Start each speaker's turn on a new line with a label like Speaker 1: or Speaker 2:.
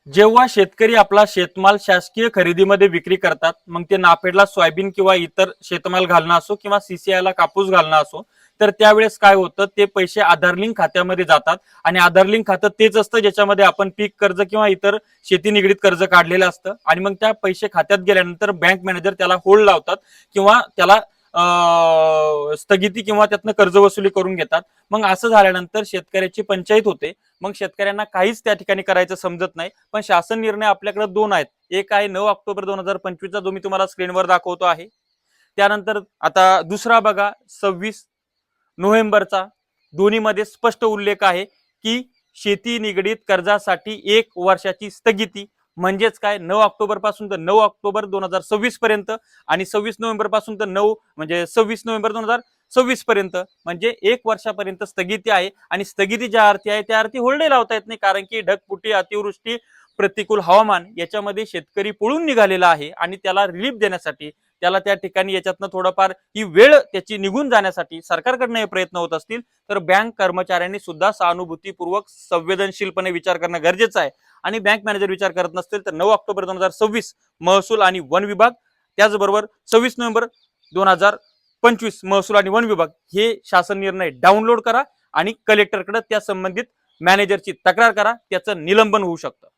Speaker 1: जेव्हा शेतकरी आपला शेतमाल शासकीय खरेदीमध्ये विक्री करतात, मग ते नाफेडला सोयाबीन किंवा इतर शेतमाल घालणं असो किंवा सीसीआयला कापूस घालणं असो, तर त्यावेळेस काय होतं, ते पैसे आधार लिंक खात्यामध्ये जातात आणि आधार लिंक खातं तेच असतं ज्याच्यामध्ये आपण पीक कर्ज किंवा इतर शेती निगडीत कर्ज काढलेलं असतं. आणि मग त्या पैसे खात्यात गेल्यानंतर बँक मॅनेजर त्याला होल्ड लावतात किंवा त्याला स्थगिती किंवा त्यातनं कर्ज वसुली करून घेतात. मग असं झाल्यानंतर शेतकऱ्याची पंचायत होते. मग शेतकऱ्यांना काहीच त्या ठिकाणी करायचं समजत नाही. पण शासन निर्णय आपल्याकडे दोन आहेत. एक आहे 9 ऑक्टोबर 2025 जो मी तुम्हाला स्क्रीनवर दाखवतो आहे. त्यानंतर आता दुसरा बघा 26 नोव्हेंबरचा. दोन्हीमध्ये स्पष्ट उल्लेख आहे की शेती निगडीत कर्जासाठी 1 वर्षाची स्थगिती. म्हणजेच काय, 9 ऑक्टोबर पासून तर 9 ऑक्टोबर 2026 पर्यंत आणि 26 नोव्हेंबर पासून तर 9 म्हणजे 26 नोव्हेंबर 2026 पर्यंत, म्हणजे 1 वर्षापर्यंत स्थगिती आहे. आणि स्थगिती ज्या अर्थी आहे त्या अर्थी होल्डे लावता येत नाही, कारण की ढगफुटी, अतिवृष्टी, प्रतिकूल हवामान याच्यामध्ये शेतकरी पळून निघालेला आहे आणि त्याला रिलीफ देण्यासाठी, त्याला त्या ठिकाणी याच्यातनं थोडंफार ही वेळ त्याची निघून जाण्यासाठी सरकारकडनं हे प्रयत्न होत असतील, तर बँक कर्मचाऱ्यांनी सुद्धा सहानुभूतीपूर्वक संवेदनशीलपणे विचार करणं गरजेचं आहे. आणि बँक मॅनेजर विचार करत नसतील तर 9 ऑक्टोबर 2026 महसूल आणि वन विभाग, त्याचबरोबर 26 नोव्हेंबर 2025 महसूल आणि वन विभाग हे शासन निर्णय डाउनलोड करा आणि कलेक्टरकडे त्या संबंधित मॅनेजरची तक्रार करा, त्याचं निलंबन होऊ शकतं.